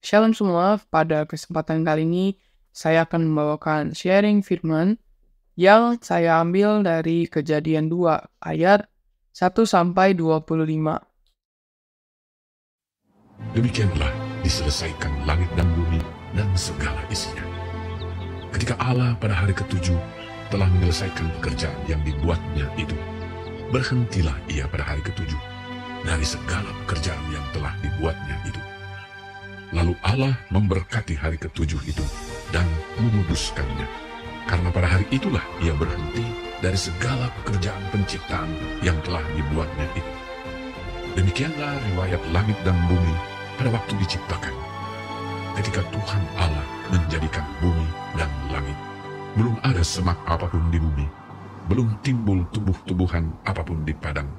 Shalom semua, pada kesempatan kali ini saya akan membawakan sharing firman yang saya ambil dari Kejadian 2 ayat 1-25. Demikianlah diselesaikan langit dan bumi dan segala isinya. Ketika Allah pada hari ketujuh telah menyelesaikan pekerjaan yang dibuatnya itu, berhentilah ia pada hari ketujuh dari segala pekerjaan yang telah dibuatnya itu. Lalu Allah memberkati hari ketujuh itu dan menguduskannya, karena pada hari itulah ia berhenti dari segala pekerjaan penciptaan yang telah dibuatnya itu. Demikianlah riwayat langit dan bumi pada waktu diciptakan. Ketika Tuhan Allah menjadikan bumi dan langit, belum ada semak apapun di bumi, belum timbul tumbuh-tumbuhan apapun di padang,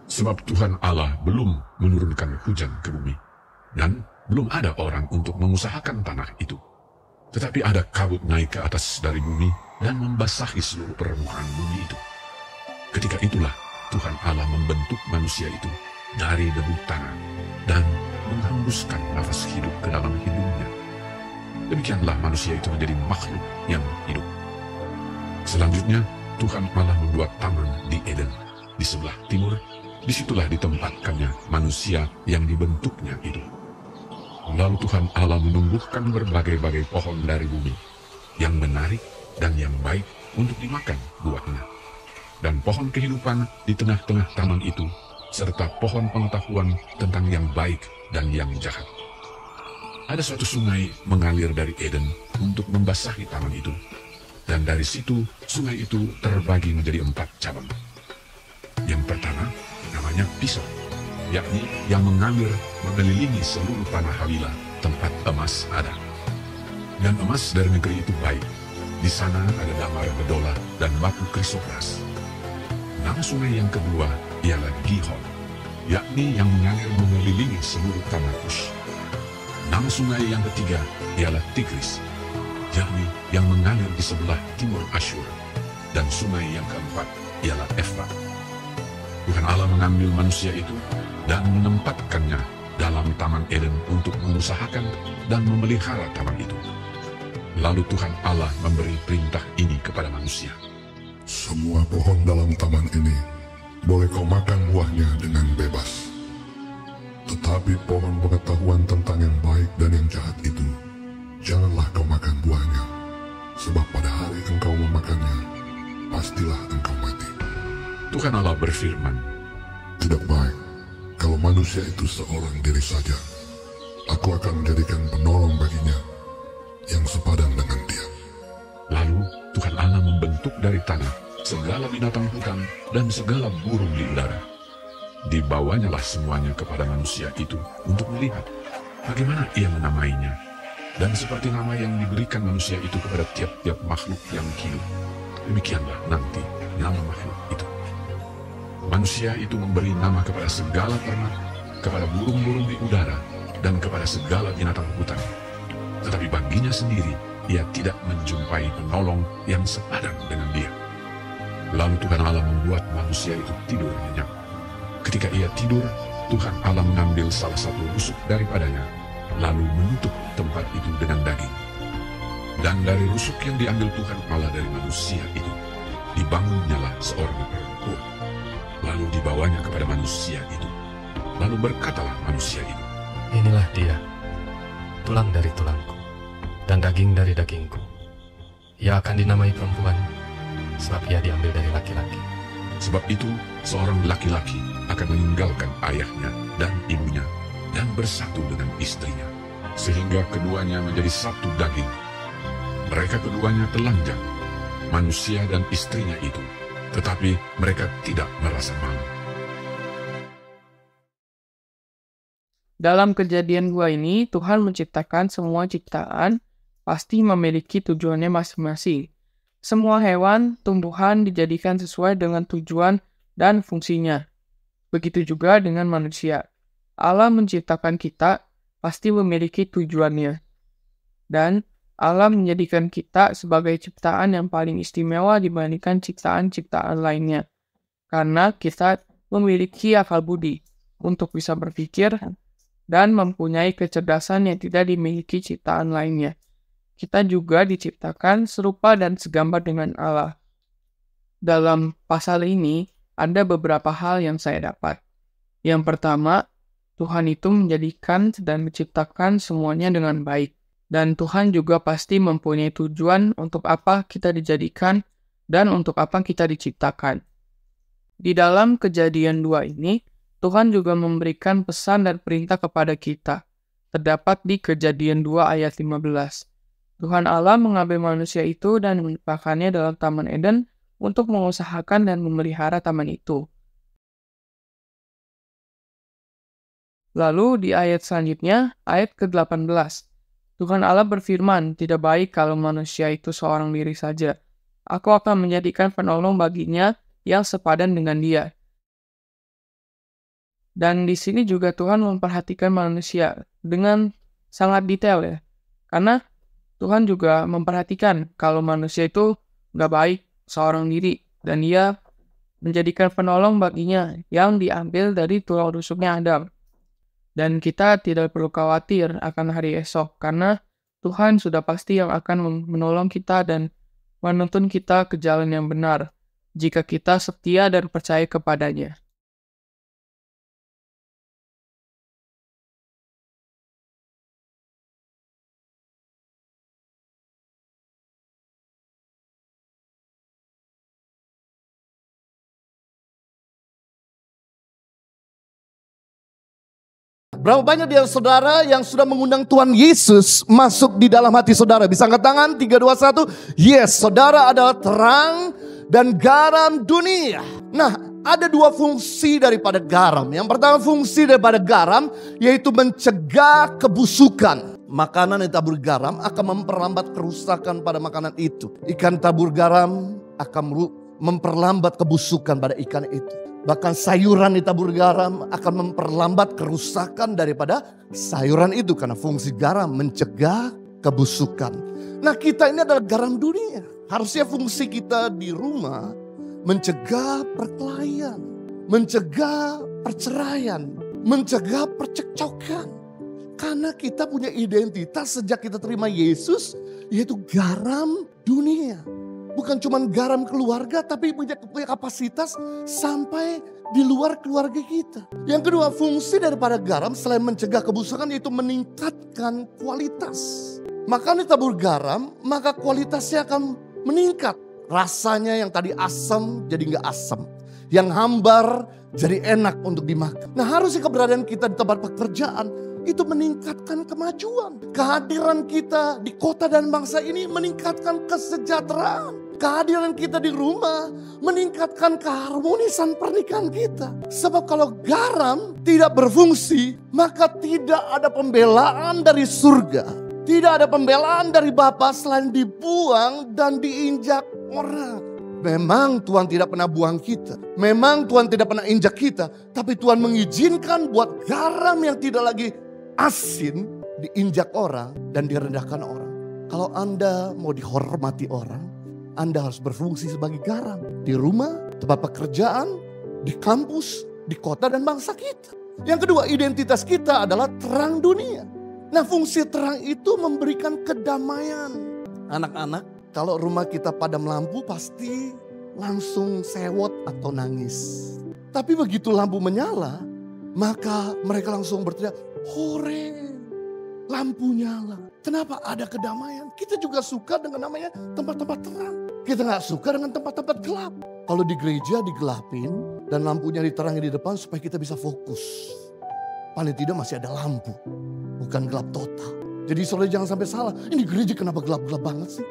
sebab Tuhan Allah belum menurunkan hujan ke bumi, dan belum ada orang untuk mengusahakan tanah itu. Tetapi ada kabut naik ke atas dari bumi dan membasahi seluruh permukaan bumi itu. Ketika itulah Tuhan Allah membentuk manusia itu dari debu tanah dan menghembuskan nafas hidup ke dalam hidungnya. Demikianlah manusia itu menjadi makhluk yang hidup. Selanjutnya Tuhan Allah membuat taman di Eden di sebelah timur. Disitulah ditempatkannya manusia yang dibentuknya itu. Lalu Tuhan Allah menumbuhkan berbagai-bagai pohon dari bumi, yang menarik dan yang baik untuk dimakan buahnya, dan pohon kehidupan di tengah-tengah taman itu, serta pohon pengetahuan tentang yang baik dan yang jahat. Ada suatu sungai mengalir dari Eden untuk membasahi taman itu, dan dari situ sungai itu terbagi menjadi 4 cabang. Yang pertama namanya Pisah, yakni yang mengalir mengelilingi seluruh tanah Hawilah, tempat emas ada. Dan emas dari negeri itu baik. Di sana ada damar bedola dan batu krisopras. Nama sungai yang kedua ialah Gihon, yakni yang mengalir mengelilingi seluruh tanah Kush. Nama sungai yang ketiga ialah Tigris, yakni yang mengalir di sebelah timur Asyur. Dan sungai yang keempat ialah Efrat. Tuhan Allah mengambil manusia itu dan menempatkannya dalam Taman Eden untuk mengusahakan dan memelihara taman itu. Lalu Tuhan Allah memberi perintah ini kepada manusia. Semua pohon dalam taman ini boleh kau makan buahnya dengan bebas. Tetapi pohon pengetahuan tentang yang baik dan yang jahat itu, janganlah kau makan buahnya, sebab pada hari engkau memakannya, pastilah engkau mati. Tuhan Allah berfirman, Tidak baik kalau manusia itu seorang diri saja. Aku akan menjadikan penolong baginya yang sepadan dengan dia. Lalu Tuhan Allah membentuk dari tanah segala binatang hutan dan segala burung di udara. Dibawanyalah semuanya kepada manusia itu untuk melihat bagaimana ia menamainya. Dan seperti nama yang diberikan manusia itu kepada tiap-tiap makhluk yang hidup, demikianlah nanti nama makhluk itu. Manusia itu memberi nama kepada segala ternak, kepada burung-burung di udara, dan kepada segala binatang hutan. Tetapi baginya sendiri, ia tidak menjumpai penolong yang sepadan dengan dia. Lalu Tuhan Allah membuat manusia itu tidur nyenyak. Ketika ia tidur, Tuhan Allah mengambil salah satu rusuk daripadanya, lalu menutup tempat itu dengan daging. Dan dari rusuk yang diambil Tuhan Allah dari manusia itu, dibangunnyalah seorang perempuan. Lalu dibawanya kepada manusia itu. Lalu berkatalah manusia itu, Inilah dia, tulang dari tulangku, dan daging dari dagingku. Ia akan dinamai perempuan, sebab ia diambil dari laki-laki. sebab itu seorang laki-laki akan meninggalkan ayahnya dan ibunya, dan bersatu dengan istrinya, sehingga keduanya menjadi satu daging. Mereka keduanya telanjang, manusia dan istrinya itu, tetapi mereka tidak merasa malu. Dalam Kejadian 2 ini, Tuhan menciptakan semua ciptaan pasti memiliki tujuannya masing-masing. Semua hewan, tumbuhan dijadikan sesuai dengan tujuan dan fungsinya. Begitu juga dengan manusia. Allah menciptakan kita pasti memiliki tujuannya. Dan Allah menjadikan kita sebagai ciptaan yang paling istimewa dibandingkan ciptaan-ciptaan lainnya. Karena kita memiliki akal budi untuk bisa berpikir dan mempunyai kecerdasan yang tidak dimiliki ciptaan lainnya. Kita juga diciptakan serupa dan segambar dengan Allah. Dalam pasal ini, ada beberapa hal yang saya dapat. Yang pertama, Tuhan itu menjadikan dan menciptakan semuanya dengan baik. Dan Tuhan juga pasti mempunyai tujuan untuk apa kita dijadikan dan untuk apa kita diciptakan. Di dalam Kejadian 2 ini, Tuhan juga memberikan pesan dan perintah kepada kita. Terdapat di Kejadian 2 ayat 15. Tuhan Allah mengambil manusia itu dan menempatkannya dalam Taman Eden untuk mengusahakan dan memelihara taman itu. Lalu di ayat selanjutnya, ayat ke-18. Tuhan Allah berfirman, tidak baik kalau manusia itu seorang diri saja. Aku akan menjadikan penolong baginya yang sepadan dengan dia. Dan di sini juga Tuhan memperhatikan manusia dengan sangat detail ya. Karena Tuhan juga memperhatikan kalau manusia itu nggak baik seorang diri. Dan dia menjadikan penolong baginya yang diambil dari tulang rusuknya Adam. Dan kita tidak perlu khawatir akan hari esok, karena Tuhan sudah pasti yang akan menolong kita dan menuntun kita ke jalan yang benar, jika kita setia dan percaya kepadanya. Berapa banyak dari saudara yang sudah mengundang Tuhan Yesus masuk di dalam hati saudara? Bisa angkat tangan, 3, 2, 1. Yes, saudara adalah terang dan garam dunia. Nah, ada dua fungsi daripada garam. Yang pertama fungsi daripada garam yaitu mencegah kebusukan. Makanan yang tabur garam akan memperlambat kerusakan pada makanan itu. Ikan tabur garam akan memperlambat kebusukan pada ikan itu. Bahkan sayuran ditabur garam akan memperlambat kerusakan daripada sayuran itu. Karena fungsi garam mencegah kebusukan. Nah, kita ini adalah garam dunia. Harusnya fungsi kita di rumah mencegah perkelahian, mencegah perceraian, mencegah percekcokan. Karena kita punya identitas sejak kita terima Yesus, yaitu garam dunia. Bukan cuma garam keluarga, tapi punya kapasitas sampai di luar keluarga kita. Yang kedua, fungsi daripada garam selain mencegah kebusukan yaitu meningkatkan kualitas. Maka ditabur garam, maka kualitasnya akan meningkat. Rasanya yang tadi asam jadi nggak asam. Yang hambar jadi enak untuk dimakan. Nah, harusnya keberadaan kita di tempat pekerjaan itu meningkatkan kemajuan. Kehadiran kita di kota dan bangsa ini meningkatkan kesejahteraan. Kehadiran kita di rumah meningkatkan keharmonisan pernikahan kita. Sebab kalau garam tidak berfungsi, maka tidak ada pembelaan dari surga. Tidak ada pembelaan dari Bapa selain dibuang dan diinjak orang. Memang Tuhan tidak pernah buang kita. Memang Tuhan tidak pernah injak kita. Tapi Tuhan mengizinkan buat garam yang tidak lagi asin diinjak orang dan direndahkan orang. Kalau Anda mau dihormati orang, Anda harus berfungsi sebagai garam. Di rumah, tempat pekerjaan, di kampus, di kota dan bangsa kita. Yang kedua, identitas kita adalah terang dunia. Nah, fungsi terang itu memberikan kedamaian. Anak-anak, kalau rumah kita padam lampu pasti langsung sewot atau nangis. Tapi begitu lampu menyala, maka mereka langsung berteriak, hore, lampu nyala. Kenapa? Ada kedamaian. Kita juga suka dengan namanya tempat-tempat terang. Kita gak suka dengan tempat-tempat gelap. Kalau di gereja digelapin dan lampunya diterangin di depan supaya kita bisa fokus. Paling tidak masih ada lampu, bukan gelap total. Jadi saudara jangan sampai salah, ini gereja kenapa gelap-gelap banget sih?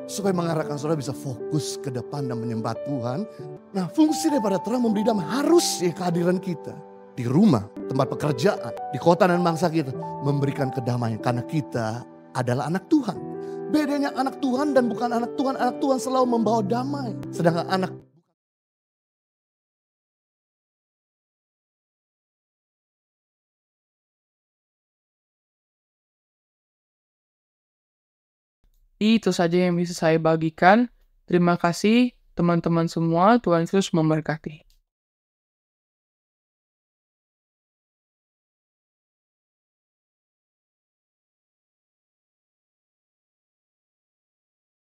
Supaya mengarahkan saudara bisa fokus ke depan dan menyembah Tuhan. Nah, fungsi daripada terang memberi damai harus ya kehadiran kita. Di rumah, tempat pekerjaan, di kota dan bangsa kita. Memberikan kedamaian karena kita adalah anak Tuhan. Bedanya anak Tuhan dan bukan anak Tuhan selalu membawa damai. Sedangkan anak Itu saja yang bisa saya bagikan. Terima kasih teman-teman semua. Tuhan Yesus memberkati.